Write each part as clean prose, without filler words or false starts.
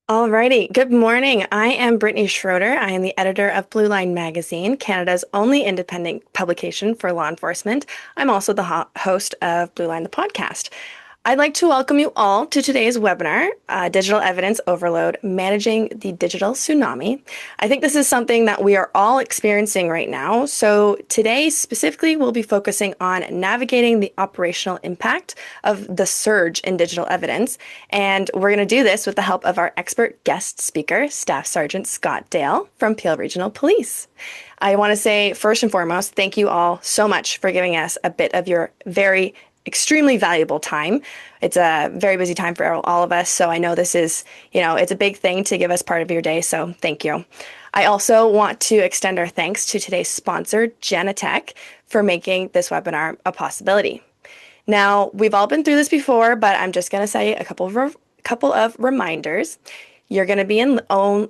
Alrighty, good morning. I am Brittany Schroeder. I am the editor of Blue Line Magazine, Canada's only independent publication for law enforcement. I'm also the host of Blue Line, the podcast. I'd like to welcome you all to today's webinar, Digital Evidence Overload, Managing the Digital Tsunami. I think this is something that we are all experiencing right now. So today specifically, we'll be focusing on navigating the operational impact of the surge in digital evidence. And we're going to do this with the help of our expert guest speaker, Staff Sergeant Scott Dale from Peel Regional Police. I want to say, first and foremost, thank you all so much for giving us a bit of your very extremely valuable time. It's a very busy time for all of us. So I know this is, it's a big thing to give us part of your day. So thank you. I also want to extend our thanks to today's sponsor, Janatech, for making this webinar a possibility. Now, we've all been through this before, but I'm just going to say a couple of reminders. You're going to be in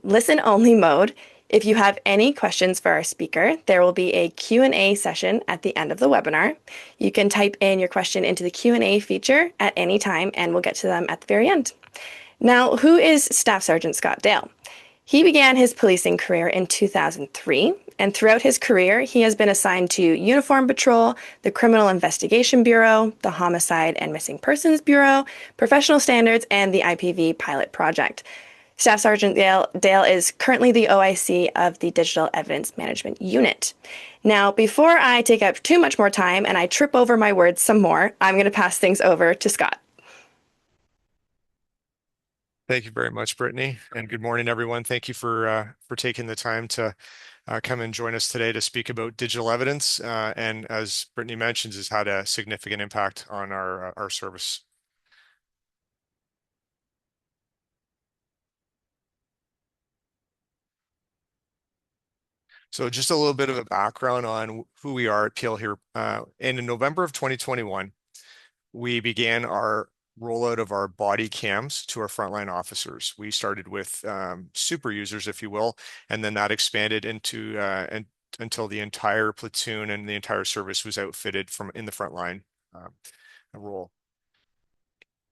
listen only mode. If you have any questions for our speaker, there will be a Q&A session at the end of the webinar. You can type in your question into the Q&A feature at any time, and we'll get to them at the very end. Now, who is Staff Sergeant Scott Dale? He began his policing career in 2003, and throughout his career, he has been assigned to Uniform Patrol, the Criminal Investigation Bureau, the Homicide and Missing Persons Bureau, Professional Standards, and the IPV Pilot Project. Staff Sergeant Dale is currently the OIC of the Digital Evidence Management Unit. Now, before I take up too much more time and I trip over my words some more, I'm going to pass things over to Scott. Thank you very much, Brittany, and good morning, everyone. Thank you for taking the time to come and join us today to speak about digital evidence, and as Brittany mentions, has had a significant impact on our service. So, just a little bit of a background on who we are at Peel here. And in November of 2021, we began our rollout of our body cams to our frontline officers. We started with super users, if you will, and then that expanded into until the entire platoon and the entire service was outfitted from in the frontline role.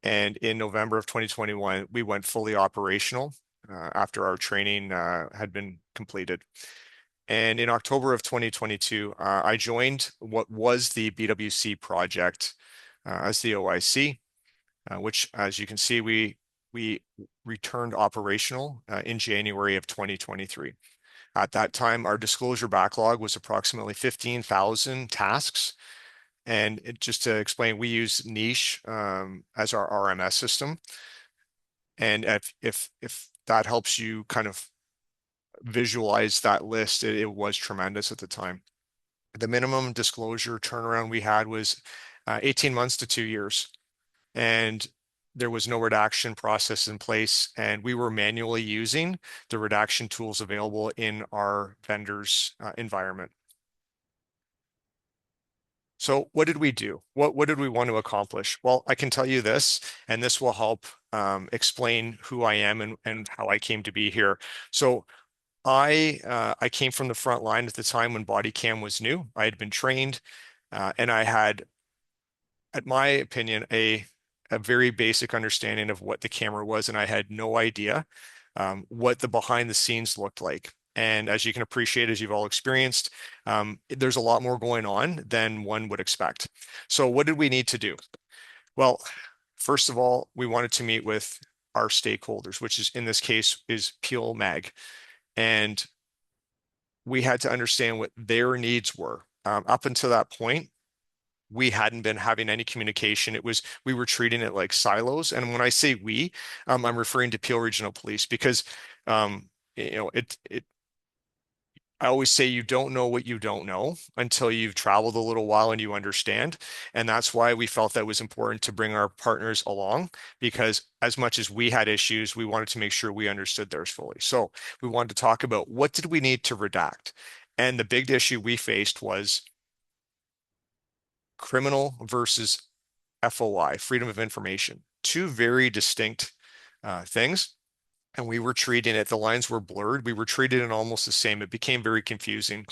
And in November of 2021, we went fully operational after our training had been completed. And in October of 2022, I joined what was the BWC project as the OIC, which, as you can see, we returned operational in January of 2023. At that time, our disclosure backlog was approximately 15,000 tasks. And just to explain, we use Niche as our RMS system. And if that helps you kind of visualize that list, it was tremendous at the time. The minimum disclosure turnaround we had was 18 months to 2 years. And there was no redaction process in place, and we were manually using the redaction tools available in our vendor's environment. So what did we do? What did we want to accomplish? Well, I can tell you this, and this will help explain who I am and how I came to be here. So I came from the front line at the time when body cam was new. I had been trained, and I had, at my opinion, a very basic understanding of what the camera was, and I had no idea what the behind the scenes looked like. And as you can appreciate, as you've all experienced, there's a lot more going on than one would expect. So what did we need to do? Well, first of all, we wanted to meet with our stakeholders, which is in this case is Peel Mag. And we had to understand what their needs were. Up until that point, we hadn't been having any communication. We were treating it like silos. And when I say we, I'm referring to Peel Regional Police because I always say you don't know what you don't know until you've traveled a little while and you understand. And that's why we felt that it was important to bring our partners along, because as much as we had issues, we wanted to make sure we understood theirs fully. So we wanted to talk about what did we need to redact? And the big issue we faced was criminal versus FOI, freedom of information, two very distinct things. And we were treating it, the lines were blurred. We were treating it almost the same. It became very confusing.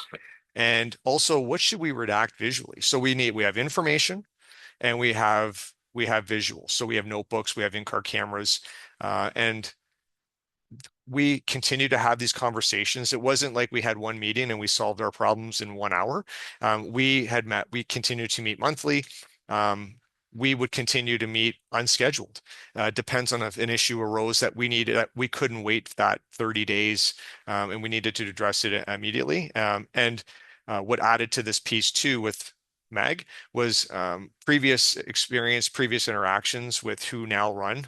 And also, what should we redact visually? So we have information and we have visuals. So we have notebooks, we have in-car cameras, and we continued to have these conversations. It wasn't like we had one meeting and we solved our problems in 1 hour. We continued to meet monthly. Um, we would continue to meet unscheduled. Depends on if an issue arose that we couldn't wait that 30 days, and we needed to address it immediately. And what added to this piece too with Meg was previous experience, previous interactions with who now run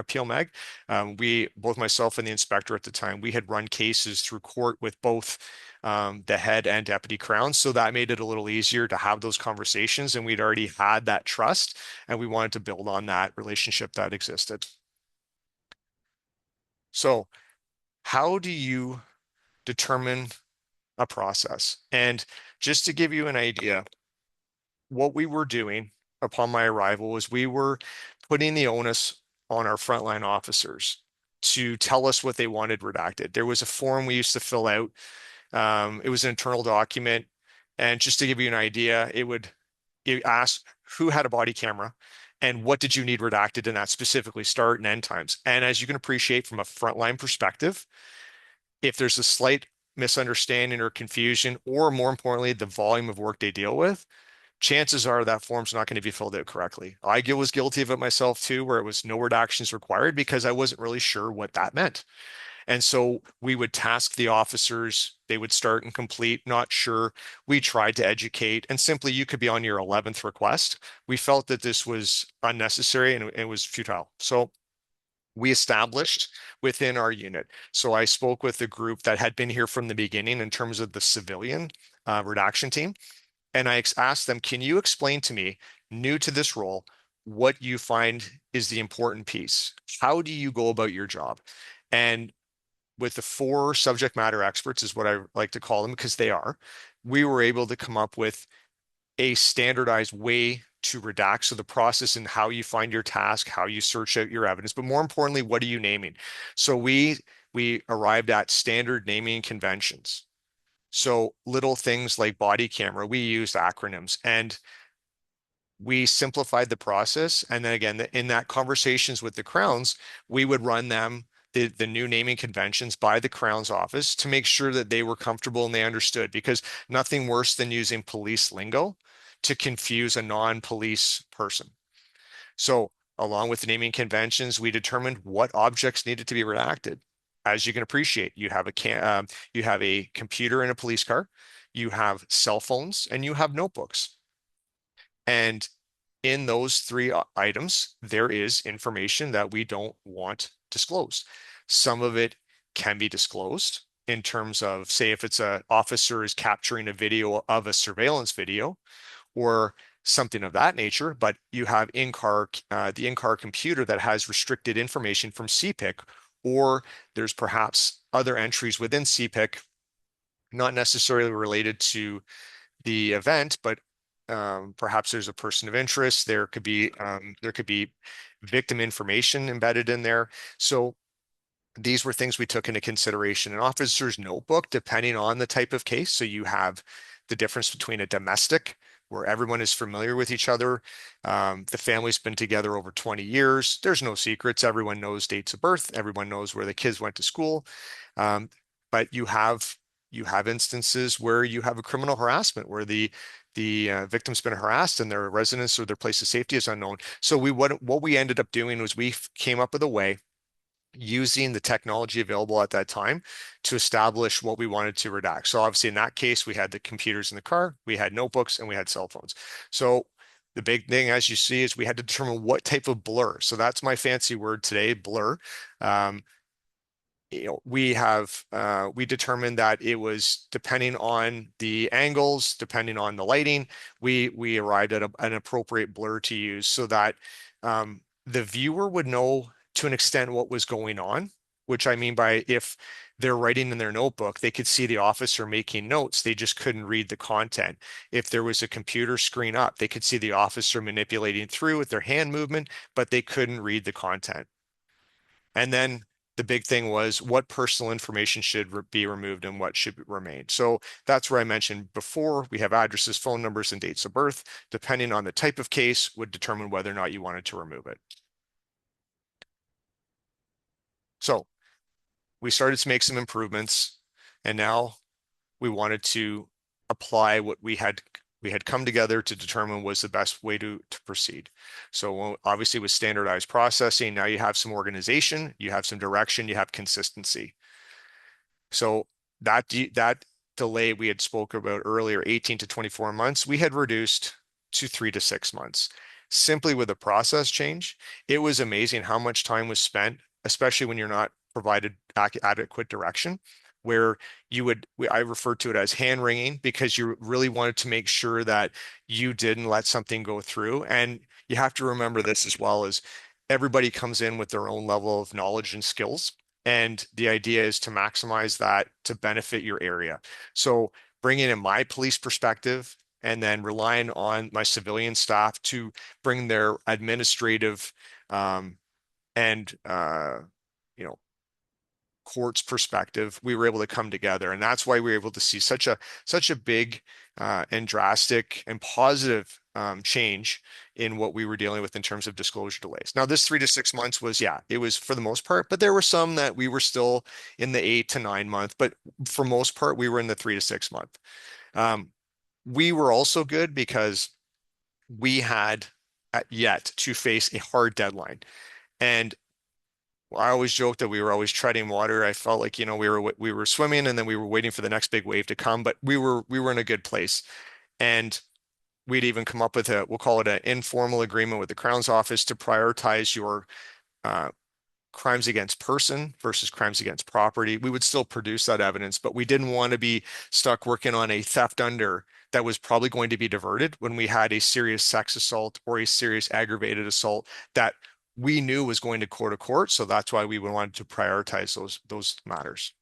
Peel Mag. Both myself and the inspector at the time, we had run cases through court with both the head and deputy crown. So that made it a little easier to have those conversations. And we'd already had that trust and we wanted to build on that relationship that existed. So, how do you determine a process? And just to give you an idea, what we were doing upon my arrival was we were putting the onus on our frontline officers to tell us what they wanted redacted. There was a form we used to fill out. It was an internal document. And just to give you an idea, it ask who had a body camera and what did you need redacted in that specifically start and end times. And as you can appreciate from a frontline perspective, if there's a slight misunderstanding or confusion, or more importantly, the volume of work they deal with, chances are that form's not going to be filled out correctly. I was guilty of it myself too, where it was no redactions required because I wasn't really sure what that meant. And so we would task the officers, they would start and complete, not sure. We tried to educate, and simply you could be on your 11th request. We felt that this was unnecessary and it was futile. So we established within our unit. So I spoke with the group that had been here from the beginning in terms of the civilian redaction team. And I asked them, can you explain to me, new to this role, what you find is the important piece? How do you go about your job? And with the four subject matter experts, is what I like to call them because they are, we were able to come up with a standardized way to redact. So the process and how you find your task, how you search out your evidence, but more importantly, what are you naming? So we arrived at standard naming conventions. So little things like body camera, we used acronyms and we simplified the process. And then again, in that conversations with the crowns, we would run them the new naming conventions by the Crown's office to make sure that they were comfortable and they understood, because nothing worse than using police lingo to confuse a non-police person. So along with the naming conventions, we determined what objects needed to be redacted. As you can appreciate, you have a computer in a police car, you have cell phones, and you have notebooks. And in those three items, there is information that we don't want disclosed. Some of it can be disclosed in terms of, say, if it's an officer is capturing a video of a surveillance video or something of that nature, but you have the in-car computer that has restricted information from CPIC, or there's perhaps other entries within CPIC, not necessarily related to the event, but perhaps there's a person of interest. There could be victim information embedded in there. So these were things we took into consideration. An officer's notebook, depending on the type of case. So you have the difference between a domestic, where everyone is familiar with each other. The family's been together over 20 years. There's no secrets. Everyone knows dates of birth. Everyone knows where the kids went to school. But you have instances where you have a criminal harassment where the victim's been harassed and their residence or their place of safety is unknown. So what we ended up doing was we came up with a way using the technology available at that time to establish what we wanted to redact. So obviously in that case, we had the computers in the car, we had notebooks, and we had cell phones. So the big thing, as you see, is we had to determine what type of blur. So that's my fancy word today, blur. We determined that it was depending on the angles, depending on the lighting, we arrived at an appropriate blur to use so that the viewer would know to an extent what was going on, which I mean by if they're writing in their notebook, they could see the officer making notes, they just couldn't read the content. If there was a computer screen up, they could see the officer manipulating through with their hand movement, but they couldn't read the content. And then the big thing was what personal information should be removed and what should remain. So that's where I mentioned before, we have addresses, phone numbers, and dates of birth. Depending on the type of case would determine whether or not you wanted to remove it. So we started to make some improvements, and now we wanted to apply what we had come together to determine was the best way to proceed. So obviously with standardized processing, now you have some organization, you have some direction, you have consistency. So that delay we had spoke about earlier, 18 to 24 months, we had reduced to 3 to 6 months. Simply with a process change, it was amazing how much time was spent, especially when you're not provided adequate direction, where I refer to it as hand wringing because you really wanted to make sure that you didn't let something go through. And you have to remember this as well as everybody comes in with their own level of knowledge and skills. And the idea is to maximize that to benefit your area. So bringing in my police perspective and then relying on my civilian staff to bring their administrative and you know court's perspective, we were able to come together, and that's why we were able to see such a big and drastic and positive change in what we were dealing with in terms of disclosure delays. Now, this 3 to 6 months was, yeah, it was for the most part, but there were some that we were still in the 8 to 9 month, but for most part, we were in the 3 to 6 month. Um, we were also good because we had yet to face a hard deadline. And I always joked that we were always treading water. I felt like, we were swimming and then we were waiting for the next big wave to come, but we were in a good place. And we'd even come up with we'll call it an informal agreement with the Crown's office to prioritize your uh, crimes against person versus crimes against property. We would still produce that evidence, but we didn't want to be stuck working on a theft under that was probably going to be diverted when we had a serious sex assault or a serious aggravated assault that we knew was going to court. So that's why we wanted to prioritize those matters.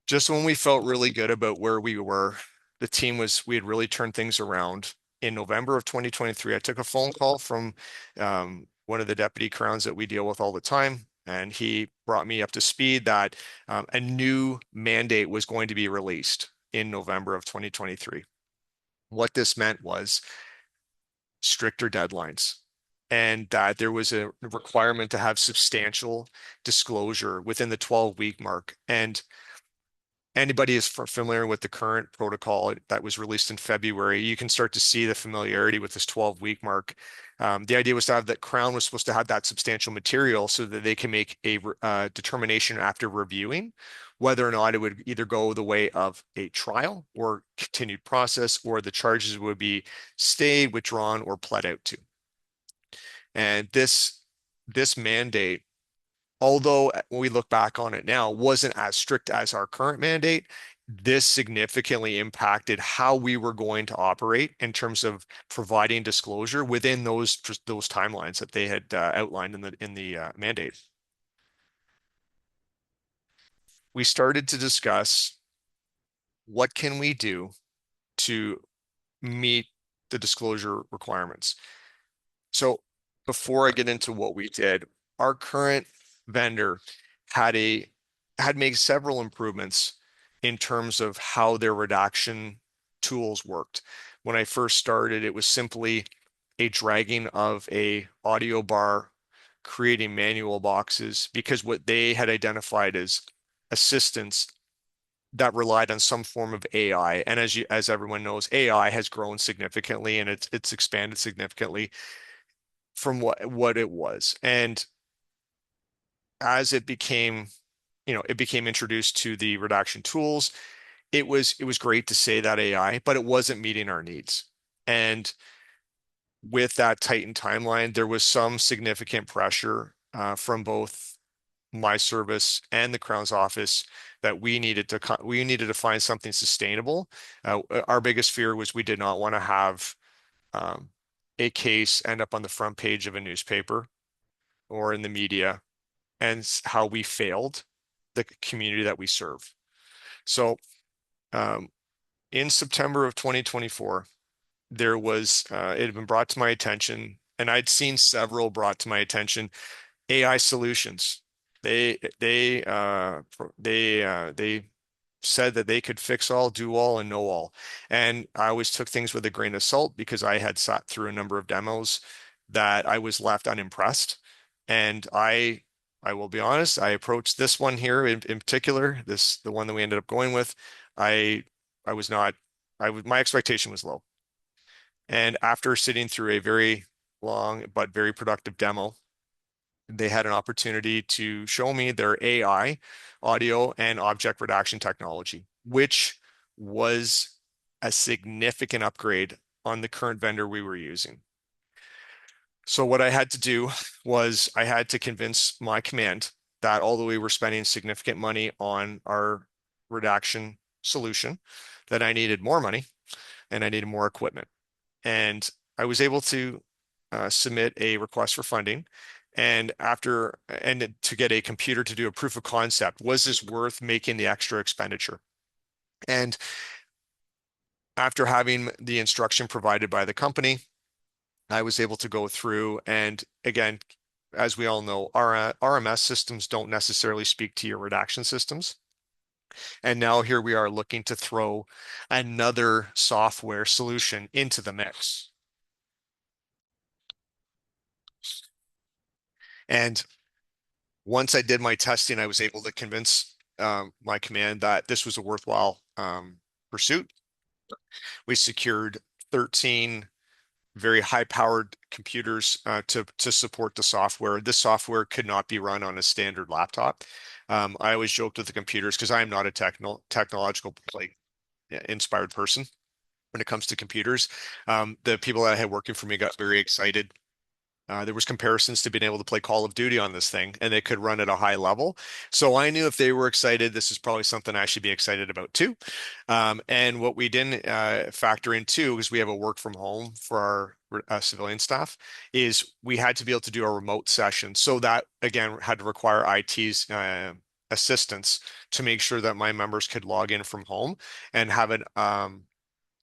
Just when we felt really good about where we were, we had really turned things around. In November of 2023, I took a phone call from one of the deputy crowns that we deal with all the time, and he brought me up to speed that a new mandate was going to be released in November of 2023. What this meant was stricter deadlines and that there was a requirement to have substantial disclosure within the 12-week mark. And anybody is familiar with the current protocol that was released in February, you can start to see the familiarity with this 12-week mark. The idea was to have that Crown was supposed to have that substantial material so that they can make a determination after reviewing whether or not it would either go the way of a trial or continued process, or the charges would be stayed, withdrawn, or pled out to. And this mandate, although when we look back on it now, wasn't as strict as our current mandate, this significantly impacted how we were going to operate in terms of providing disclosure within those timelines that they had outlined in the mandate. We started to discuss what can we do to meet the disclosure requirements. So before I get into what we did, our current vendor had a had made several improvements in terms of how their redaction tools worked. When I first started, it was simply a dragging of a audio bar, creating manual boxes, because what they had identified as assistants that relied on some form of AI. And as everyone knows, AI has grown significantly and it's expanded significantly from what it was. And as it became introduced to the redaction tools, it was great to say that AI, but it wasn't meeting our needs. And with that tightened timeline, there was some significant pressure from both my service and the Crown's office that we needed to find something sustainable. Our biggest fear was we did not want to have um, a case end up on the front page of a newspaper or in the media and how we failed the community that we serve. So, um, in September of 2024, it had been brought to my attention, and I'd seen several brought to my attention, AI solutions. They said that they could fix all, do all, and know all. And I always took things with a grain of salt because I had sat through a number of demos that I was left unimpressed. And I I will be honest, I approached this one here in particular, the one that we ended up going with. I I was not my expectation was low. And after sitting through a very long but very productive demo, they had an opportunity to show me their AI, audio and object redaction technology, which was a significant upgrade on the current vendor we were using. So what I had to do was I had to convince my command that although we were spending significant money on our redaction solution, that I needed more money and I needed more equipment. And I was able to submit a request for funding. And to get a computer to do a proof of concept, was this worth making the extra expenditure? And after having the instruction provided by the company, I was able to go through and again, as we all know, our RMS systems don't necessarily speak to your redaction systems. And now here we are looking to throw another software solution into the mix. And once I did my testing, I was able to convince my command that this was a worthwhile pursuit. We secured 13 very high-powered computers to support the software. This software could not be run on a standard laptop. I always joked with the computers because I am not a technological like inspired person when it comes to computers. The people that I had working for me got very excited. There was comparisons to being able to play Call of Duty on this thing, and they could run at a high level. So I knew if they were excited, this is probably something I should be excited about too. And what we didn't factor in too, because we have a work from home for our civilian staff, is we had to be able to do a remote session. So that again had to require IT's assistance to make sure that my members could log in from home and have an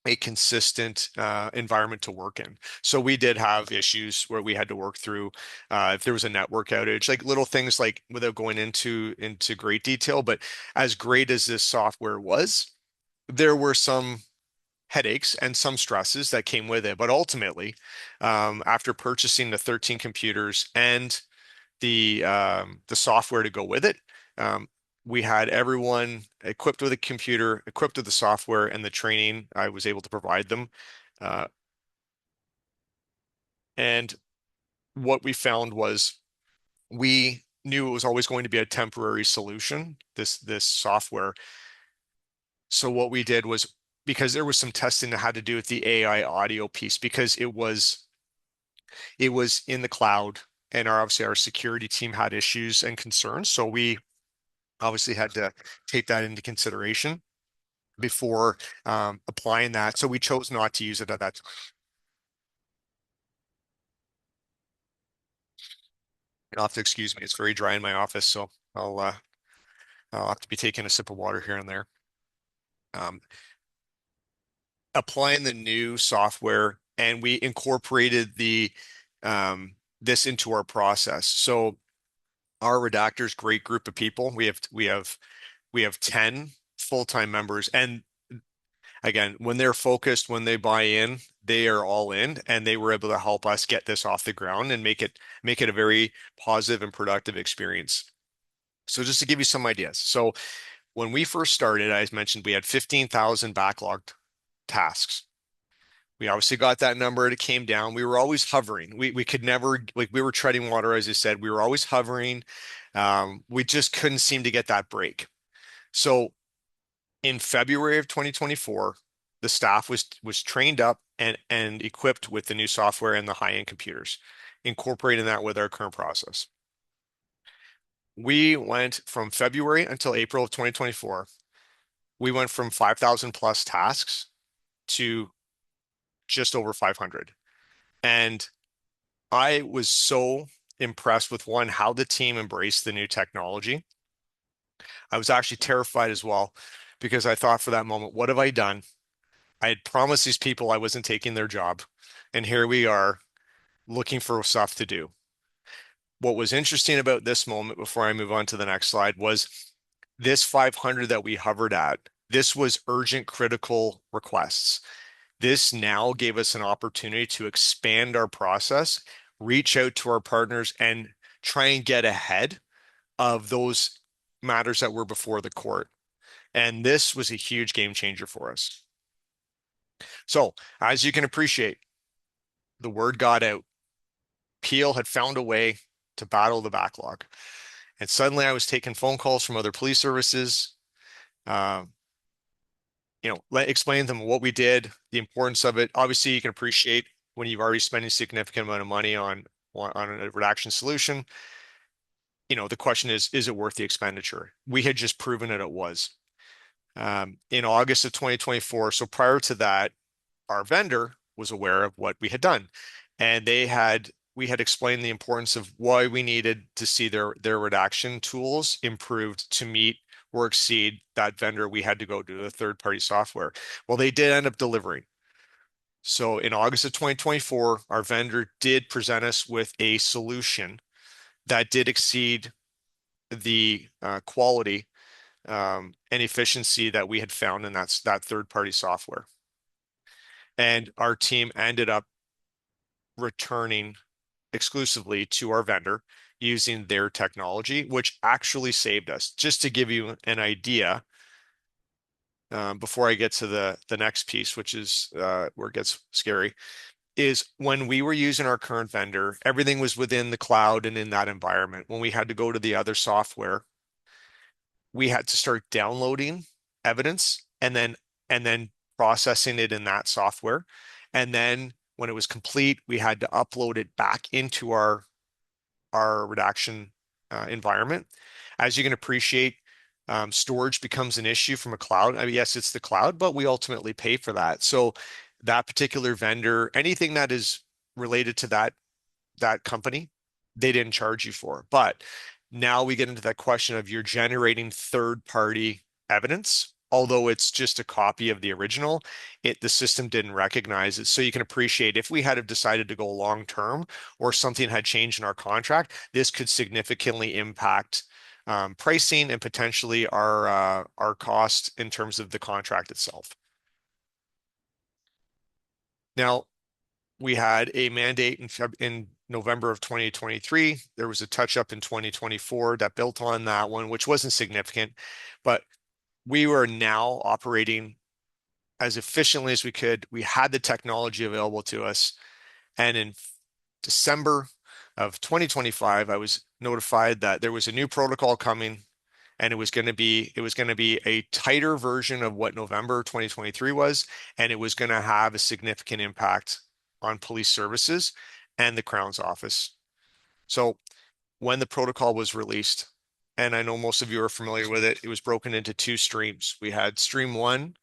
a consistent environment to work in. So we did have issues where we had to work through if there was a network outage, like little things like without going into great detail, but as great as this software was, there were some headaches and some stresses that came with it. But ultimately, after purchasing the 13 computers and the software to go with it. Um, we had everyone equipped with a computer, equipped with the software and the training I was able to provide them. Uh, and what we found was we knew it was always going to be a temporary solution, this software. So what we did was because there was some testing that had to do with the AI audio piece because it was in the cloud and obviously our security team had issues and concerns. So we obviously had to take that into consideration before applying that. So we chose not to use it at that time. You'll have to excuse me. It's very dry in my office, so I'll have to be taking a sip of water here and there. Um, Applying the new software, and we incorporated the this into our process. So our redactors, great group of people. We have 10 full-time members, and again, when they're focused, when they buy in, they are all in, and they were able to help us get this off the ground and make it a very positive and productive experience. So just to give you some ideas. So when we first started, as mentioned, we had 15,000 backlogged tasks. We obviously got that number, it came down. We were always hovering. We could never, like we were treading water, as I said, we were always hovering. We just couldn't seem to get that break. So in February of 2024, the staff was trained up and equipped with the new software and the high-end computers, incorporating that with our current process. We went from February until April of 2024. We went from 5,000 plus tasks to just over 500. And I was so impressed with one, how the team embraced the new technology. I was actually terrified as well because I thought for that moment, what have I done? I had promised these people I wasn't taking their job, and here we are looking for stuff to do. What was interesting about this moment before I move on to the next slide was this 500 that we hovered at. This was urgent, critical requests. This now gave us an opportunity to expand our process, reach out to our partners, and try and get ahead of those matters that were before the court. And this was a huge game changer for us. So, as you can appreciate, the word got out. Peel had found a way to battle the backlog. And suddenly I was taking phone calls from other police services, uh, explain to them what we did, the importance of it. Obviously, you can appreciate when you've already spent a significant amount of money on a redaction solution. The question is it worth the expenditure? We had just proven it was. In August of 2024, so prior to that, our vendor was aware of what we had done, and we had explained the importance of why we needed to see their redaction tools improved to meet or exceed that vendor. We had to go to the third-party software. Well, they did end up delivering. So in August of 2024, our vendor did present us with a solution that did exceed the quality and efficiency that we had found in that third-party software. And our team ended up returning exclusively to our vendor using their technology, which actually saved us. Just to give you an idea, before I get to the next piece, which is where it gets scary, is when we were using our current vendor, everything was within the cloud and in that environment. When we had to go to the other software, we had to start downloading evidence and then processing it in that software. And then when it was complete, we had to upload it back into our redaction environment. As you can appreciate, storage becomes an issue from a cloud. I mean, yes, it's the cloud, but we ultimately pay for that. So that particular vendor, anything that is related to that company, they didn't charge you for. But now we get into that question of you're generating third-party evidence. Although it's just a copy of the original, the system didn't recognize it. So you can appreciate if we had have decided to go long term or something had changed in our contract, this could significantly impact pricing and potentially our cost in terms of the contract itself. Now, we had a mandate in November of 2023. There was a touch up in 2024 that built on that one, which wasn't significant, but we were now operating as efficiently as we could. We had the technology available to us. And in December of 2025, I was notified that there was a new protocol coming and it was going to be a tighter version of what November 2023 was, and it was going to have a significant impact on police services and the Crown's office. So when the protocol was released, and I know most of you are familiar with it, it was broken into two streams. We had stream one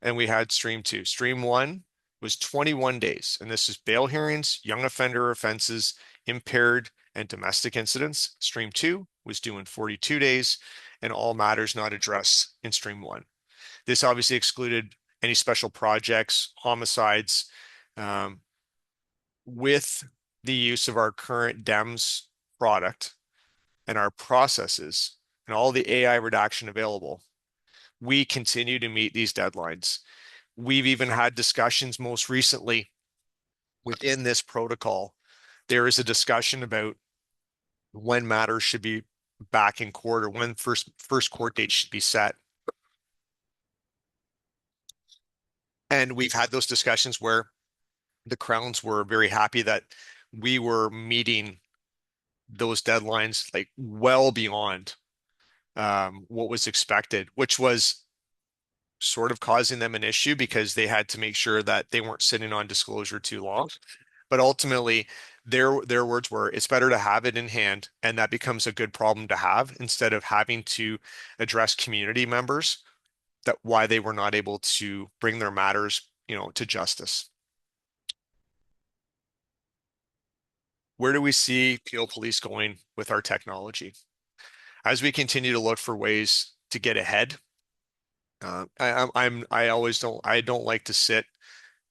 and we had stream two. Stream one was 21 days, and this is bail hearings, young offender offenses, impaired and domestic incidents. Stream two was doing 42 days and all matters not addressed in stream one. This obviously excluded any special projects, homicides, um, with the use of our current DEMS product and our processes and all the AI redaction available. We continue to meet these deadlines. We've even had discussions most recently within this protocol. There is a discussion about when matters should be back in court or when first court date should be set. And we've had those discussions where the Crowns were very happy that we were meeting those deadlines like well beyond what was expected, which was sort of causing them an issue because they had to make sure that they weren't sitting on disclosure too long. But ultimately, their words were, it's better to have it in hand, and that becomes a good problem to have instead of having to address community members that why they were not able to bring their matters, to justice. Where do we see Peel Police going with our technology? As we continue to look for ways to get ahead, I don't like to sit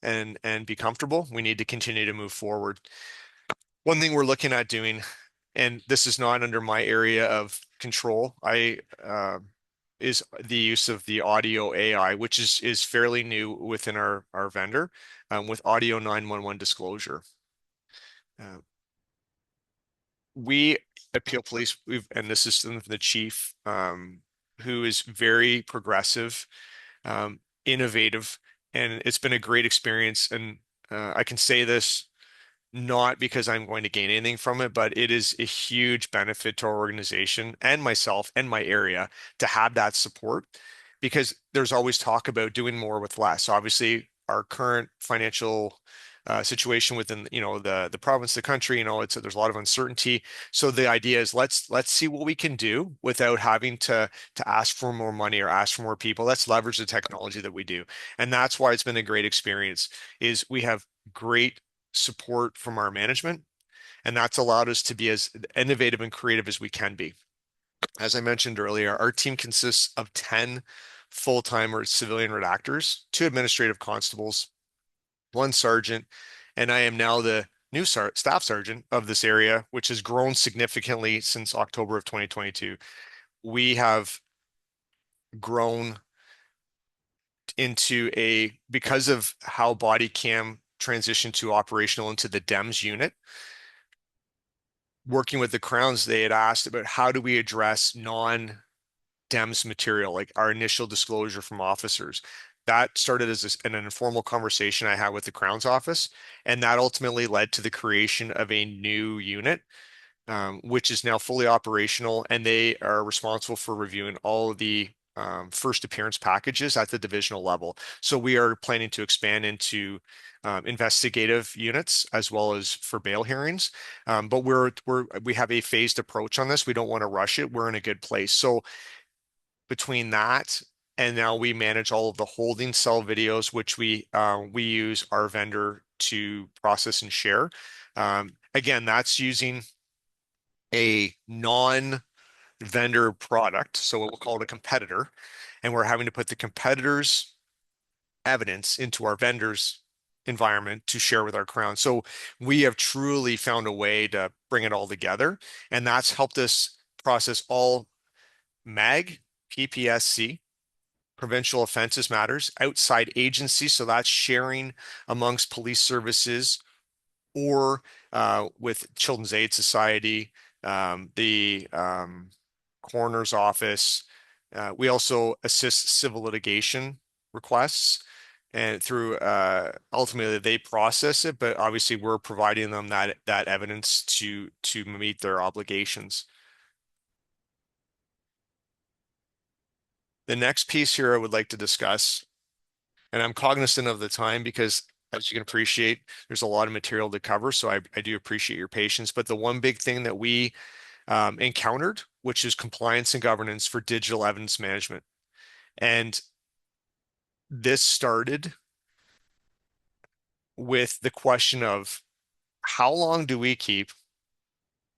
and be comfortable. We need to continue to move forward. One thing we're looking at doing, and this is not under my area of control, is the use of the audio AI, which is fairly new within our vendor, with audio 911 disclosure. Uh, we at Peel Police, and this is from the chief, who is very progressive, innovative, and it's been a great experience. And I can say this not because I'm going to gain anything from it, but it is a huge benefit to our organization and myself and my area to have that support, because there's always talk about doing more with less. Obviously, our current financial situation within, the province, the country, there's a lot of uncertainty. So the idea is let's see what we can do without having to ask for more money or ask for more people. Let's leverage the technology that we do, and that's why it's been a great experience. Is we have great support from our management, and that's allowed us to be as innovative and creative as we can be. As I mentioned earlier, our team consists of 10 full-time or civilian redactors, two administrative constables, one sergeant, and I am now the new staff sergeant of this area, which has grown significantly since October of 2022. We have grown because of how body cam transitioned to operational into the DEMS unit. Working with the Crowns, they had asked about how do we address non-DEMS material, like our initial disclosure from officers. That started as an informal conversation I had with the Crown's office, and that ultimately led to the creation of a new unit, which is now fully operational, and they are responsible for reviewing all of the first appearance packages at the divisional level. So we are planning to expand into investigative units as well as for bail hearings. But we have a phased approach on this. We don't want to rush it. We're in a good place. So between that and now we manage all of the holding cell videos, which we use our vendor to process and share. Again, that's using a non-vendor product, so we'll call it a competitor, and we're having to put the competitor's evidence into our vendor's environment to share with our Crown. So we have truly found a way to bring it all together, and that's helped us process all MAG, PPSC, provincial offenses matters, outside agencies. So that's sharing amongst police services or with Children's Aid Society, the coroner's office. We also assist civil litigation requests, and through ultimately they process it, but obviously we're providing them that evidence to meet their obligations. The next piece here I would like to discuss, and I'm cognizant of the time because as you can appreciate, there's a lot of material to cover, so I do appreciate your patience. But the one big thing that we encountered, which is compliance and governance for digital evidence management. And this started with the question of how long do we keep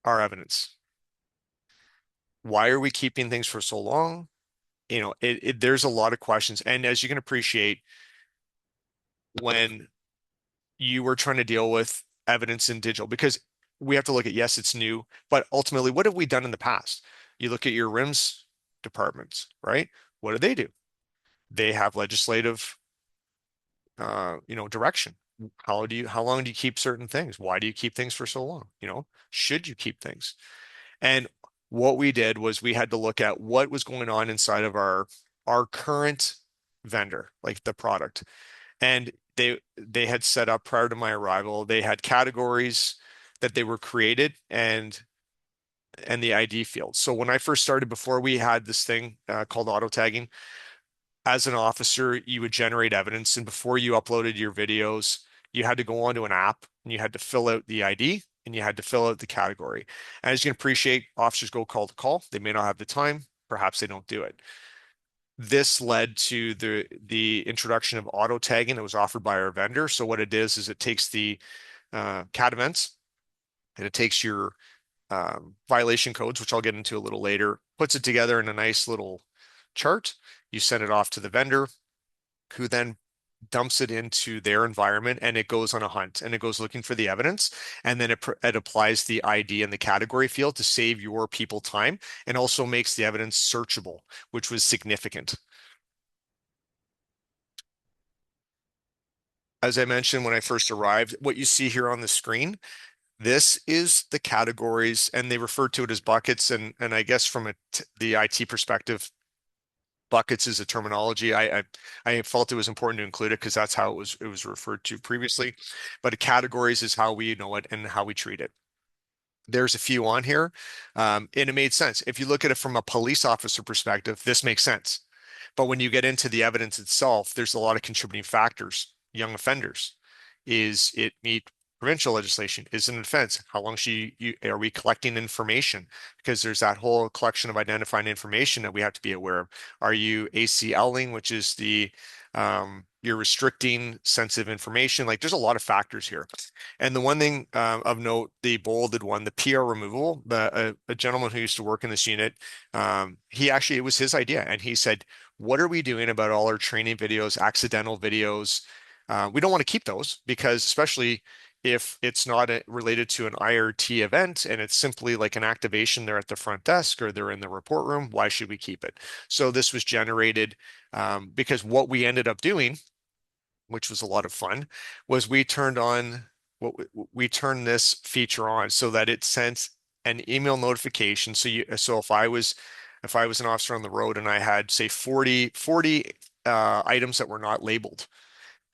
our evidence? Why are we keeping things for so long? There's a lot of questions. And as you can appreciate, when you were trying to deal with evidence in digital, because we have to look at, yes, it's new, but ultimately, what have we done in the past? You look at your RIMS departments, right? What do? They have legislative, direction. How long do you keep certain things? Why do you keep things for so long? Should you keep things? And what we did was we had to look at what was going on inside of our current vendor, like the product. And they had set up prior to my arrival, they had categories that they were created and the ID field. So when I first started, before we had this thing called auto tagging, as an officer, you would generate evidence, and before you uploaded your videos, you had to go onto an app and you had to fill out the ID and you had to fill out the category. And as you can appreciate, officers go call to call. They may not have the time, perhaps they don't do it. This led to the introduction of auto tagging that was offered by our vendor. So what it is it takes the CAT events and it takes your violation codes, which I'll get into a little later, puts it together in a nice little chart. You send it off to the vendor, who then dumps it into their environment, and it goes on a hunt and it goes looking for the evidence. And then it applies the ID in the category field to save your people time, and also makes the evidence searchable, which was significant. As I mentioned when I first arrived, what you see here on the screen This is the categories, and they refer to it as buckets. And I guess from the IT perspective, buckets is a terminology. I felt it was important to include it because that's how it was referred to previously. But categories is how we know it and how we treat it. There's a few on here, and it made sense. If you look at it from a police officer perspective, this makes sense. But when you get into the evidence itself, there's a lot of contributing factors. Young offenders, is it meet provincial legislation? Is it an offense? How long are we collecting information? Because there's that whole collection of identifying information that we have to be aware of. Are you ACLing, which is you're restricting sensitive information? Like there's a lot of factors here. And the one thing of note, the bolded one, the PR removal, a gentleman who used to work in this unit, it was his idea. And he said, what are we doing about all our training videos, accidental videos? We don't want to keep those because especially if it's not related to an IRT event and it's simply like an activation there at the front desk or they're in the report room, why should we keep it? So this was generated because what we ended up doing, which was a lot of fun, was we turned this feature on so that it sent an email notification. So if I was an officer on the road and I had say 40 items that were not labeled,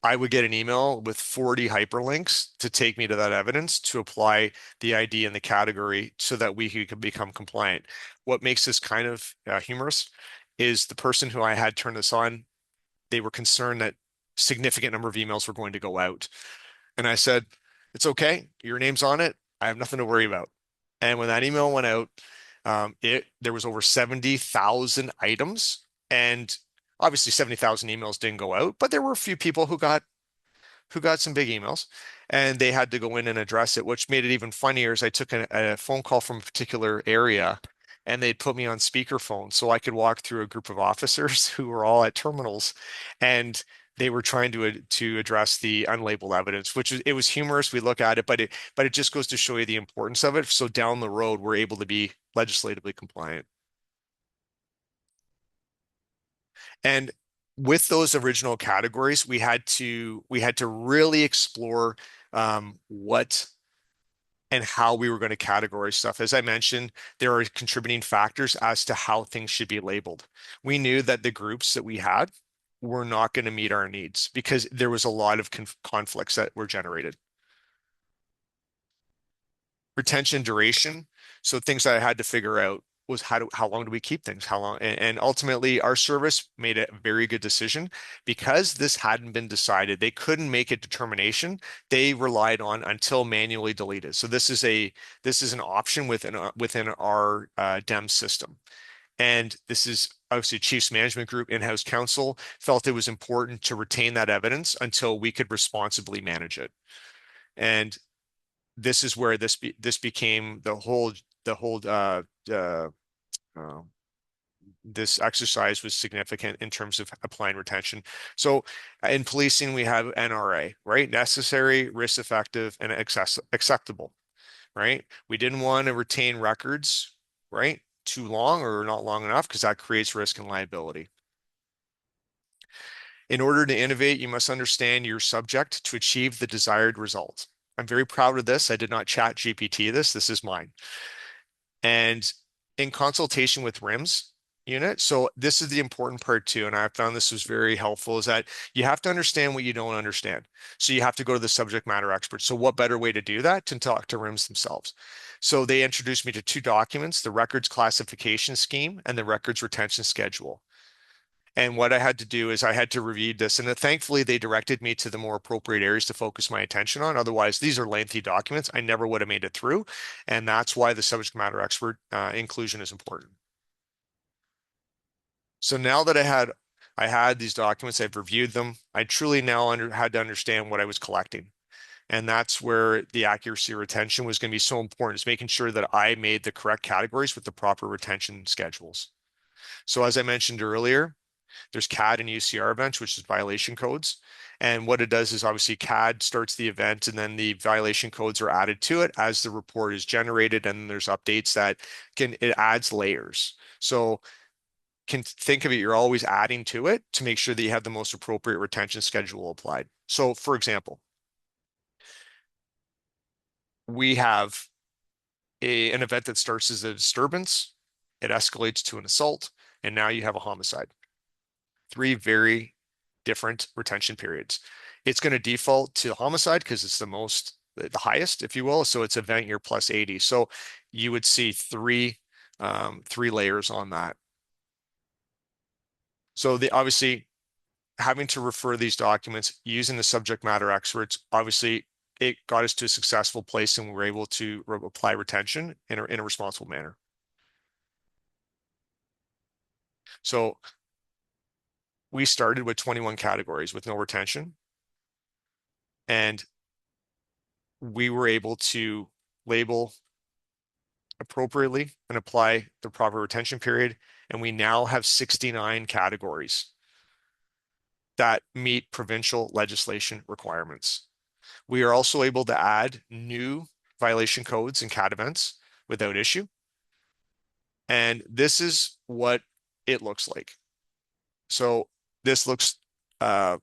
I would get an email with 40 hyperlinks to take me to that evidence to apply the ID and the category so that we could become compliant. What makes this kind of humorous is the person who I had turn this on, they were concerned that significant number of emails were going to go out. And I said, it's okay. Your name's on it. I have nothing to worry about. And when that email went out, there was over 70,000 items. And obviously 70,000 emails didn't go out, but there were a few people who got some big emails and they had to go in and address it, which made it even funnier as I took a phone call from a particular area and they'd put me on speakerphone so I could walk through a group of officers who were all at terminals and they were trying to address the unlabeled evidence, it was humorous. We look at it, but it just goes to show you the importance of it. So down the road, we're able to be legislatively compliant. And with those original categories, we had to really explore what and how we were going to categorize stuff. As I mentioned, there are contributing factors as to how things should be labeled. We knew that the groups that we had were not going to meet our needs because there was a lot of conflicts that were generated. Retention duration. So things that I had to figure out was how long do we keep things? How long? And ultimately, our service made a very good decision because this hadn't been decided. They couldn't make a determination. They relied on until manually deleted. So this is an option within our DEM system. And this is obviously Chiefs Management Group in-house counsel felt it was important to retain that evidence until we could responsibly manage it. And this is where this became the whole uh, uh, this exercise was significant in terms of applying retention. So in policing, we have NRA, right? Necessary, risk effective, and acceptable, right? We didn't want to retain records, right? Too long or not long enough because that creates risk and liability. In order to innovate, you must understand your subject to achieve the desired result. I'm very proud of this. I did not chat GPT this. This is mine. And in consultation with RIMS unit, so this is the important part too, and I found this was very helpful, is that you have to understand what you don't understand. So you have to go to the subject matter expert. So what better way to do that than talk to RIMS themselves? So they introduced me to two documents, the records classification scheme and the records retention schedule. And what I had to do is I had to review this, and thankfully they directed me to the more appropriate areas to focus my attention on. Otherwise, these are lengthy documents. I never would have made it through, and that's why the subject matter expert inclusion is important. So now that I had these documents, I've reviewed them. I truly now had to understand what I was collecting. And that's where the accuracy of retention was going to be so important, is making sure that I made the correct categories with the proper retention schedules. So as I mentioned earlier, there's CAD and UCR events, which is violation codes. And what it does is obviously CAD starts the event and then the violation codes are added to it as the report is generated. And there's updates it adds layers. So can think of it, you're always adding to it to make sure that you have the most appropriate retention schedule applied. So for example, we have an event that starts as a disturbance, it escalates to an assault, and now you have a homicide. Three very different retention periods. It's going to default to homicide because it's the highest, if you will. So it's event year plus 80. So you would see three layers on that. So obviously having to refer these documents using the subject matter experts, obviously it got us to a successful place and we were able to apply retention in a responsible manner. So we started with 21 categories with no retention, and we were able to label appropriately and apply the proper retention period. And we now have 69 categories that meet provincial legislation requirements. We are also able to add new violation codes and CAT events without issue. And this is what it looks like. So this looks uh,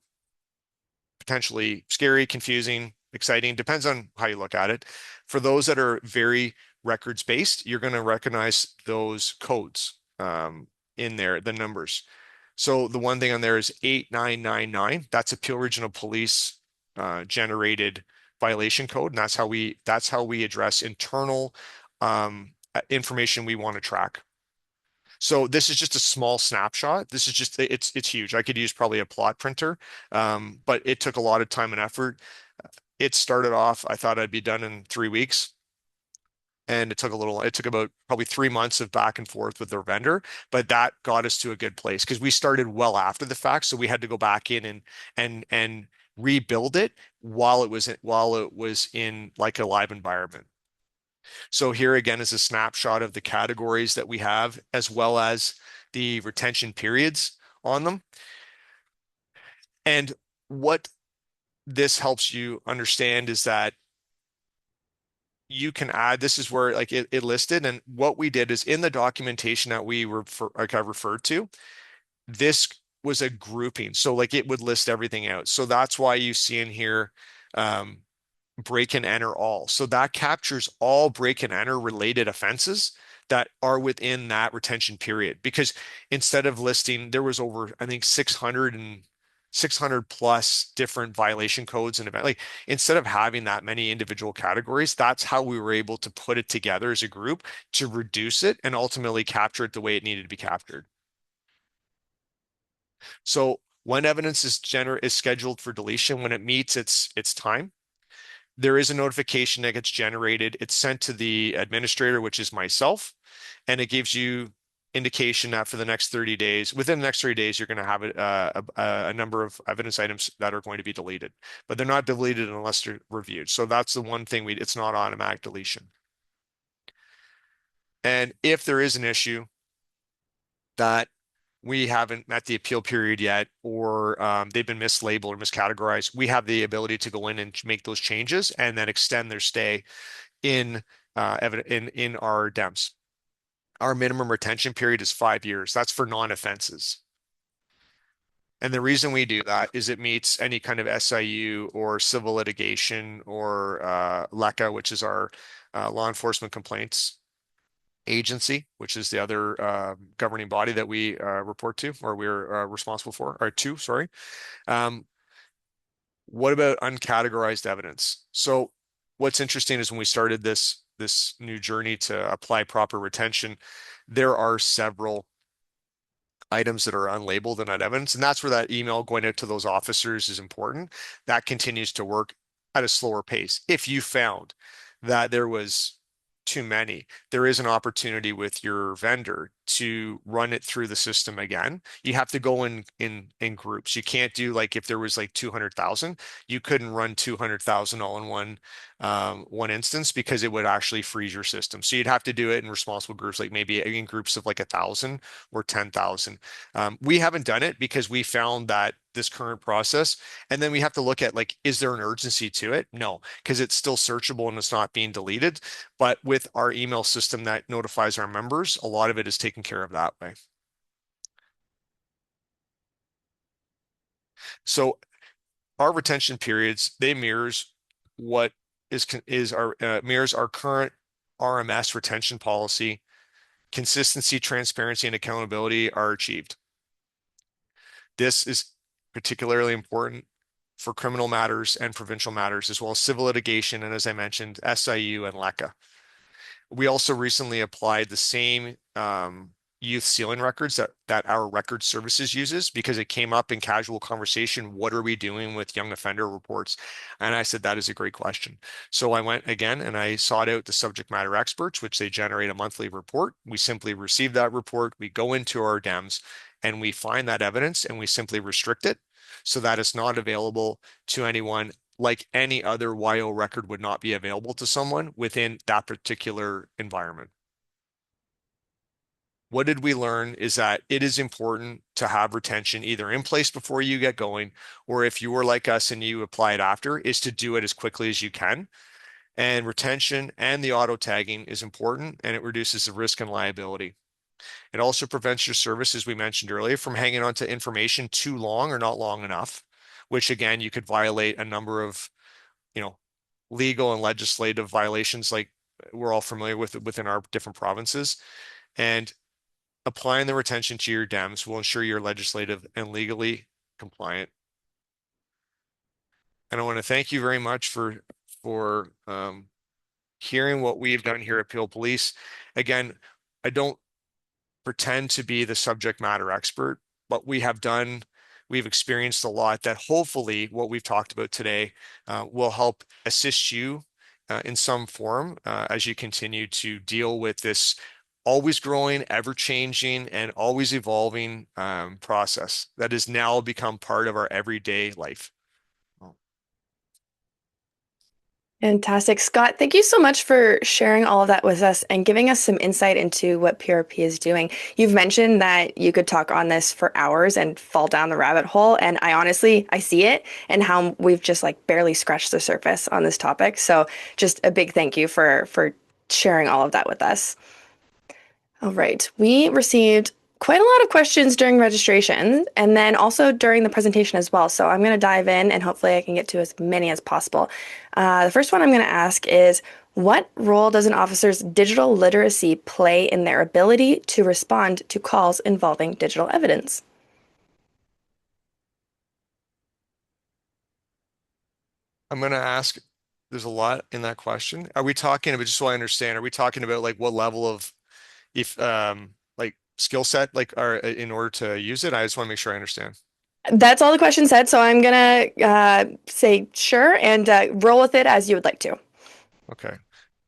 potentially scary, confusing, exciting, depends on how you look at it. For those that are very records based, you're going to recognize those codes in there, the numbers. So the one thing on there is 8999. That's a Peel Regional Police generated violation code, and that's how we address internal information we want to track. So this is just a small snapshot. This is just it's huge. I could use probably a plot printer, but it took a lot of time and effort. It started off, I thought I'd be done in 3 weeks. And it took about probably 3 months of back and forth with their vendor, but that got us to a good place because we started well after the fact. So we had to go back in and rebuild it while it was in like a live environment. So here again is a snapshot of the categories that we have, as well as the retention periods on them. And what this helps you understand is that you can add, this is where like it listed. And what we did is in the documentation that like I referred to, this was a grouping. So like it would list everything out. So that's why you see in here, um, break and enter all. So that captures all break and enter related offenses that are within that retention period. Because instead of listing, there was over, I think, 600 plus different violation codes and event. Like instead of having that many individual categories, that's how we were able to put it together as a group to reduce it and ultimately capture it the way it needed to be captured. So when evidence is scheduled for deletion, when it meets its time, there is a notification that gets generated. It's sent to the administrator, which is myself, and it gives you indication that for the next 30 days, within the next 30 days, you're going to have a number of evidence items that are going to be deleted, but they're not deleted unless they're reviewed. So that's the one thing it's not automatic deletion. And if there is an issue that we haven't met the appeal period yet, or they've been mislabeled or miscategorized, we have the ability to go in and make those changes and then extend their stay in in our DEMS. Our minimum retention period is 5 years. That's for non-offenses. And the reason we do that is it meets any kind of SIU or civil litigation or LECA, which is our law enforcement complaints agency, which is the other governing body that we report to or we're responsible for, or to, sorry. Um, what about uncategorized evidence? So what's interesting is when we started this new journey to apply proper retention, there are several items that are unlabeled and not evidence. And that's where that email going out to those officers is important. That continues to work at a slower pace. If you found that there was too many, there is an opportunity with your vendor to run it through the system again. You have to go in groups. You can't do like if there was like 200,000, you couldn't run 200,000 all in one instance because it would actually freeze your system. So you'd have to do it in responsible groups, like maybe in groups of like 1,000 or 10,000. We haven't done it because we found that this current process, and then we have to look at like, is there an urgency to it? No, because it's still searchable and it's not being deleted. But with our email system that notifies our members, a lot of it is taken care of that way. So our retention periods, they mirrors what is our mirrors our current RMS retention policy. Consistency, transparency, and accountability are achieved. This is particularly important for criminal matters and provincial matters, as well as civil litigation, and as I mentioned, SIU and LECA. We also recently applied the same youth sealing records that our record services uses because it came up in casual conversation. What are we doing with young offender reports? And I said, that is a great question. So I went again and I sought out the subject matter experts, which they generate a monthly report. We simply receive that report. We go into our DEMS and we find that evidence and we simply restrict it so that it's not available to anyone like any other YO record would not be available to someone within that particular environment. What did we learn is that it is important to have retention either in place before you get going, or if you were like us and you apply it after, is to do it as quickly as you can. And retention and the auto tagging is important and it reduces the risk and liability. It also prevents your service, as we mentioned earlier, from hanging on to information too long or not long enough, which again, you could violate a number of, you know, legal and legislative violations like we're all familiar with within our different provinces. And applying the retention to your DEMS will ensure you're legislative and legally compliant. And I want to thank you very much for hearing what we've done here at Peel Police. Again, I don't pretend to be the subject matter expert, but we've experienced a lot that hopefully what we've talked about today will help assist you in some form as you continue to deal with this always growing, ever changing, and always evolving process that has now become part of our everyday life. Fantastic. Scott, thank you so much for sharing all of that with us and giving us some insight into what PRP is doing. You've mentioned that you could talk on this for hours and fall down the rabbit hole, and I see it and how we've just like barely scratched the surface on this topic. So just a big thank you for sharing all of that with us. All right. We received quite a lot of questions during registration and then also during the presentation as well. So I'm going to dive in and hopefully I can get to as many as possible. The first one I'm going to ask is, what role does an officer's digital literacy play in their ability to respond to calls involving digital evidence? I'm going to ask, there's a lot in that question. Are we talking about, just so I understand, are we talking about like what level of if like skill set like are in order to use it? I just want to make sure I understand. That's all the question said, so I'm gonna say sure and roll with it as you would like to. Okay.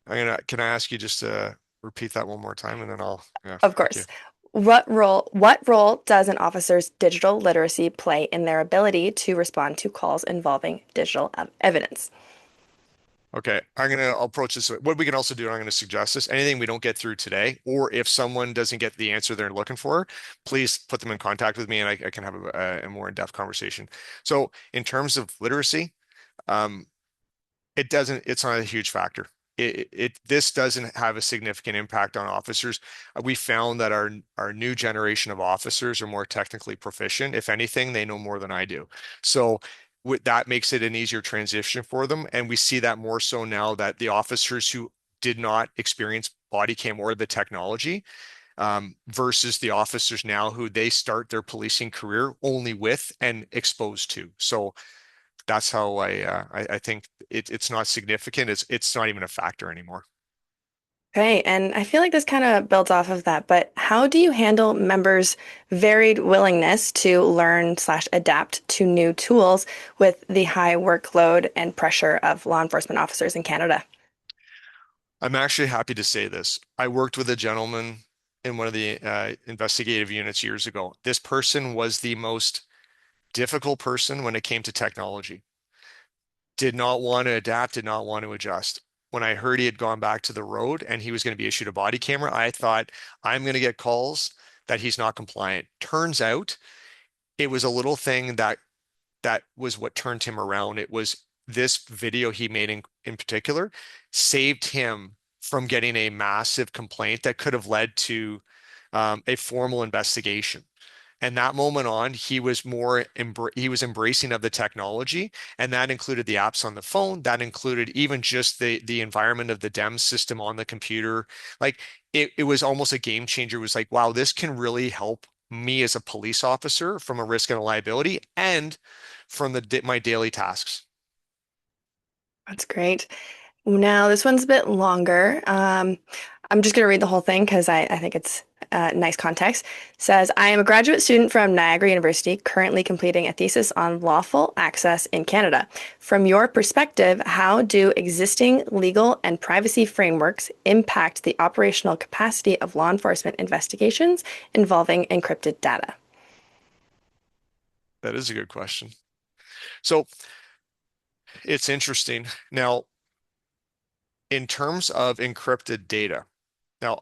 Can I ask you just to repeat that one more time and then yeah, Of thank you. course. What role does an officer's digital literacy play in their ability to respond to calls involving digital evidence? Okay, I'll approach this. What we can also do, I'm going to suggest this. Anything we don't get through today, or if someone doesn't get the answer they're looking for, please put them in contact with me and I can have a more in-depth conversation. So in terms of literacy, um, it's not a huge factor. This doesn't have a significant impact on officers. We found that our new generation of officers are more technically proficient. If anything, they know more than I do. So that makes it an easier transition for them. And we see that more so now that the officers who did not experience body cam or the technology versus the officers now who they start their policing career only with and exposed to. So that's how I think it's not significant. It's not even a factor anymore. Okay, and I feel like this kind of builds off of that, but how do you handle members' varied willingness to learn slash adapt to new tools with the high workload and pressure of law enforcement officers in Canada? I'm actually happy to say this. I worked with a gentleman in one of the investigative units years ago. This person was the most difficult person when it came to technology. Did not want to adapt, did not want to adjust. When I heard he had gone back to the road and he was going to be issued a body camera, I thought, I'm going to get calls that he's not compliant. Turns out it was a little thing that was what turned him around. It was this video he made in particular saved him from getting a massive complaint that could have led to a formal investigation. And that moment on, he was embracing of the technology, and that included the apps on the phone. That included even just the environment of the DEM system on the computer. Like it was almost a game changer. It was like, wow, this can really help me as a police officer from a risk and a liability and from my daily tasks. That's great. Now, this one's a bit longer. I'm just going to read the whole thing because I think it's nice context. It says, I am a graduate student from Niagara University, currently completing a thesis on lawful access in Canada. From your perspective, how do existing legal and privacy frameworks impact the operational capacity of law enforcement investigations involving encrypted data? That is a good question. So it's interesting. Now, in terms of encrypted data, now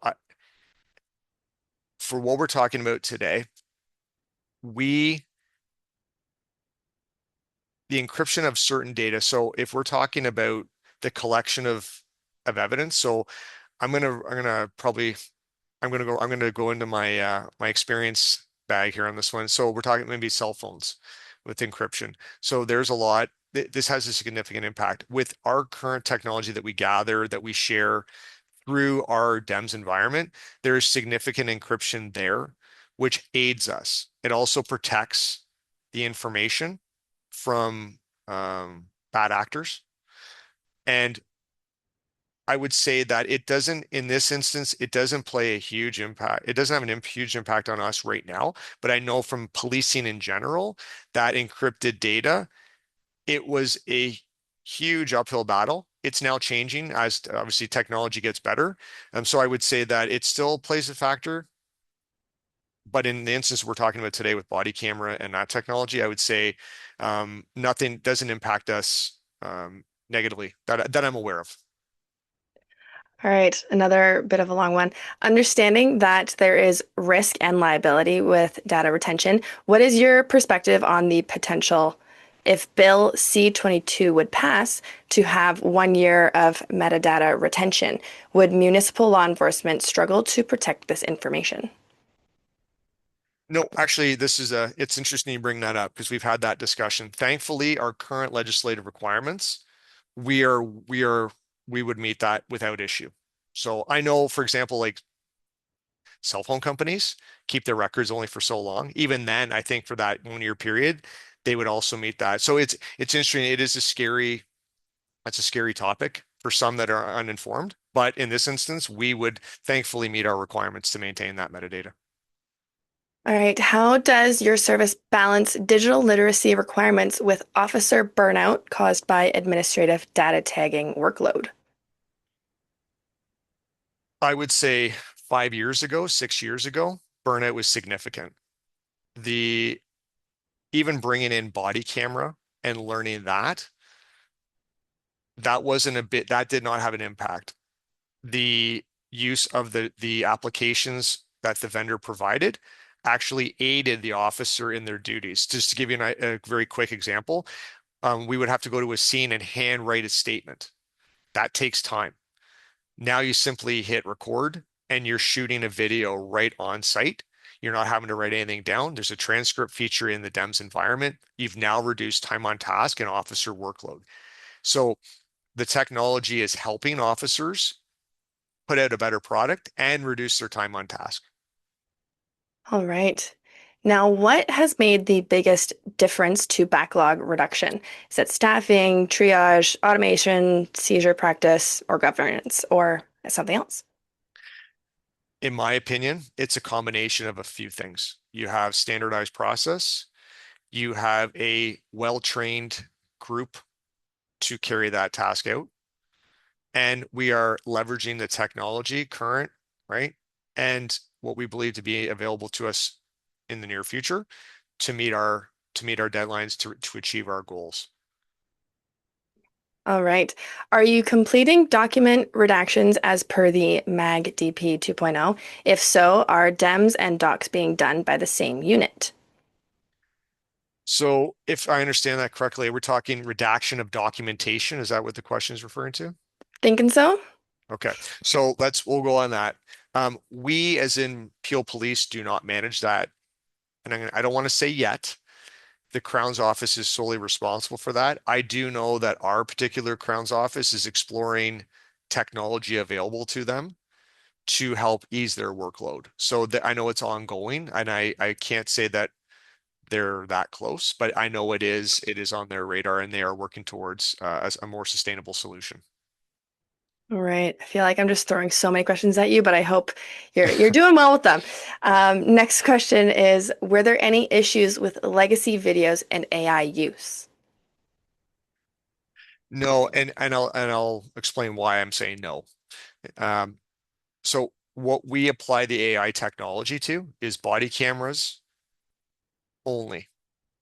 for what we're talking about today, we the encryption of certain data. So if we're talking about the collection of evidence, so I'm gonna go into my my experience bag here on this one. So we're talking maybe cell phones with encryption. So there's a lot. This has a significant impact with our current technology that we gather, that we share through our DEMS environment. There is significant encryption there, which aids us. It also protects the information from bad actors. And I would say that it doesn't, in this instance, it doesn't play a huge impact. It doesn't have huge impact on us right now. But I know from policing in general that encrypted data, it was a huge uphill battle. It's now changing as obviously technology gets better. So I would say that it still plays a factor. But in the instance we're talking about today with body camera and that technology, I would say nothing doesn't impact us negatively that I'm aware of. All right, another bit of a long one. Understanding that there is risk and liability with data retention, what is your perspective on the potential, if Bill C-22 would pass, to have 1 year of metadata retention? Would municipal law enforcement struggle to protect this information? No, actually, it's interesting you bring that up because we've had that discussion. Thankfully, our current legislative requirements, we are, we are, we would meet that without issue. So I know, for example, like cell phone companies keep their records only for so long. Even then, I think for that 1 year period, they would also meet that. So it's interesting. That's a scary topic for some that are uninformed. But in this instance, we would thankfully meet our requirements to maintain that metadata. All right, how does your service balance digital literacy requirements with officer burnout caused by administrative data tagging workload? I would say 5 years ago, 6 years ago, burnout was significant. The even bringing in body camera and learning that wasn't a bit, that did not have an impact. The use of the applications that the vendor provided actually aided the officer in their duties. Just to give you a very quick example, we would have to go to a scene and handwrite a statement. That takes time. Now you simply hit record and you're shooting a video right on site. You're not having to write anything down. There's a transcript feature in the DEMS environment. You've now reduced time on task and officer workload. So the technology is helping officers put out a better product and reduce their time on task. All right. Now, what has made the biggest difference to backlog reduction? Is it staffing, triage, automation, seizure practice, or governance, or something else? In my opinion, it's a combination of a few things. You have standardized process, you have a well-trained group to carry that task out, and we are leveraging the technology current, right? And what we believe to be available to us in the near future to meet our deadlines to achieve our goals. All right. Are you completing document redactions as per the MAG DP 2.0? If so, are DEMS and docs being done by the same unit? So if I understand that correctly, we're talking redaction of documentation. Is that what the question is referring to? Thinking so? Okay, so we'll go on that. We, as in Peel Police, do not manage that and I don't want to say yet, the Crown's office is solely responsible for that. I do know that our particular Crown's office is exploring technology available to them to help ease their workload. So that I know it's ongoing, and I can't say that they're that close, but I know it is on their radar, and they are working towards a more sustainable solution. All right. I feel like I'm just throwing so many questions at you, but I hope you're doing well with them. Next question is, were there any issues with legacy videos and AI use? No, and I'll explain why I'm saying no. Um, so what we apply the AI technology to is body cameras only.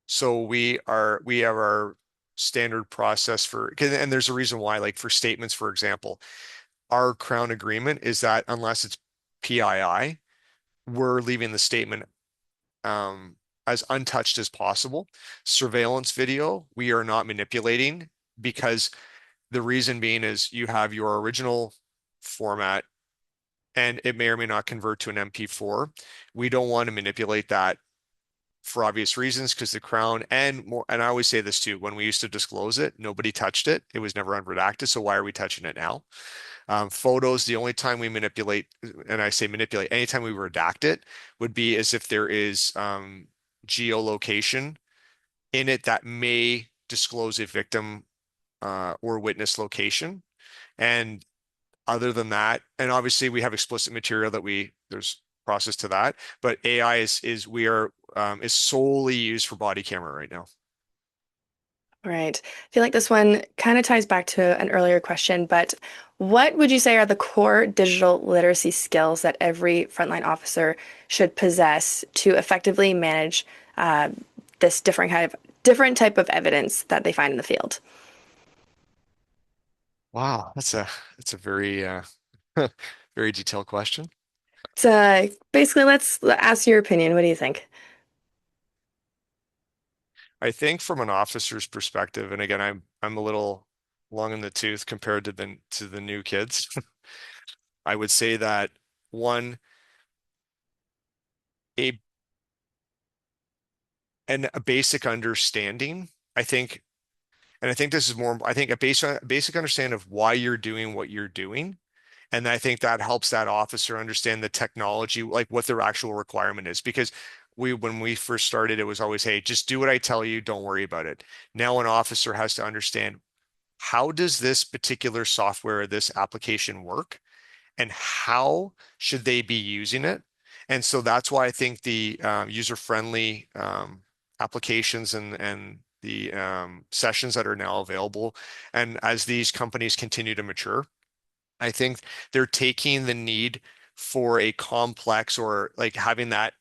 So we have our standard process for, and there's a reason why, like for statements, for example, our Crown agreement is that unless it's PII, we're leaving the statement as untouched as possible. Surveillance video, we are not manipulating because the reason being is you have your original format and it may or may not convert to an MP4. We don't want to manipulate that for obvious reasons because the Crown and more, and I always say this too, when we used to disclose it, nobody touched it. It was never unredacted. So why are we touching it now? Photos, the only time we manipulate, and I say manipulate, anytime we redact it would be as if there is geolocation in it that may disclose a victim or witness location. And other than that, and obviously we have explicit material that there's process to that, but AI is solely used for body camera right now. Right. I feel like this one kind of ties back to an earlier question, but what would you say are the core digital literacy skills that every frontline officer should possess to effectively manage uh, this different type of evidence that they find in the field? Wow, that's a very very detailed question. So basically, let's ask your opinion. What do you think? I think from an officer's perspective, and again, I'm a little long in the tooth compared to the new kids. I would say that one, a a basic understanding, I think, and I think this is more, I think a basic understanding of why you're doing what you're doing. And I think that helps that officer understand the technology, like what their actual requirement is. Because when we first started, it was always, hey, just do what I tell you, don't worry about it. Now an officer has to understand, how does this particular software or this application work? And how should they be using it? And so that's why I think the user-friendly applications and the sessions that are now available, and as these companies continue to mature, I think they're taking the need for a complex or like having that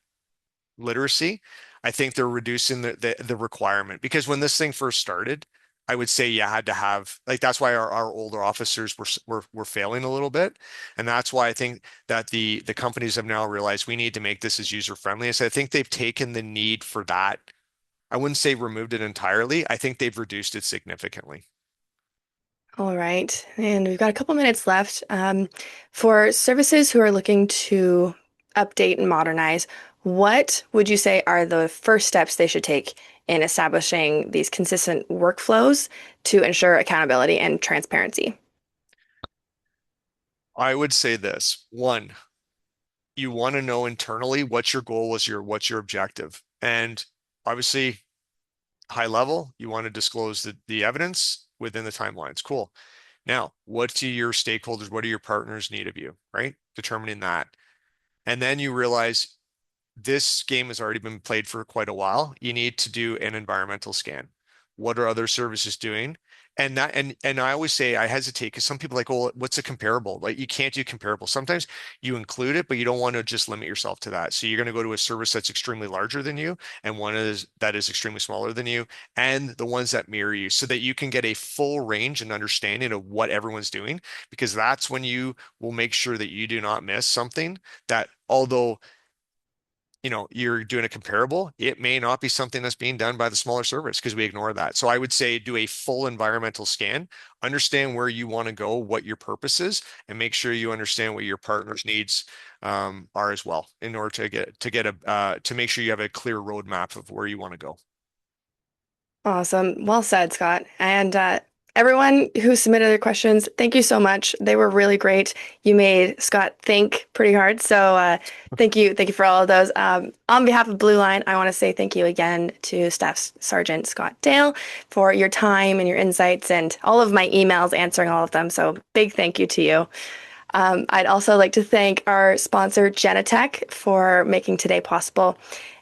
literacy. I think they're reducing the requirement because when this thing first started, I would say you had to have like that's why our older officers were failing a little bit, and that's why I think that the companies have now realized we need to make this as user friendly. So I think they've taken the need for that. I wouldn't say removed it entirely. I think they've reduced it significantly. All right, and we've got a couple minutes left. For services who are looking to update and modernize, what would you say are the first steps they should take in establishing these consistent workflows to ensure accountability and transparency? I would say this. One, you want to know internally what your goal was, what's your objective. And obviously, high level, you want to disclose the evidence within the timelines. Cool. Now, what do your stakeholders, what do your partners need of you, right? Determining that. And then you realize this game has already been played for quite a while. You need to do an environmental scan. What are other services doing? And I always say I hesitate because some people are like, oh, what's a comparable? Like you can't do comparable. Sometimes you include it, but you don't want to just limit yourself to that. So you're going to go to a service that's extremely larger than you, and one is that is extremely smaller than you, and the ones that mirror you, so that you can get a full range and understanding of what everyone's doing. Because that's when you will make sure that you do not miss something that, although you're doing a comparable, it may not be something that's being done by the smaller service because we ignore that. So I would say do a full environmental scan, understand where you want to go, what your purpose is, and make sure you understand what your partner's needs are as well in order to make sure you have a clear roadmap of where you want to go. Awesome. Well said, Scott. And everyone who submitted their questions, thank you so much. They were really great. You made Scott think pretty hard. So thank you. Thank you for all of those. On behalf of Blue Line, I want to say thank you again to Staff Sergeant Scott Dale for your time and your insights and all of my emails answering all of them. So big thank you to you. I'd also like to thank our sponsor, Genetech, for making today possible.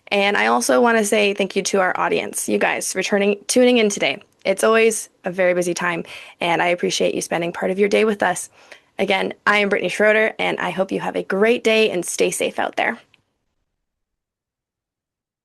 And I also want to say thank you to our audience, you guys, for tuning in today. It's always a very busy time, and I appreciate you spending part of your day with us. Again, I am Brittany Schroeder, and I hope you have a great day and stay safe out there.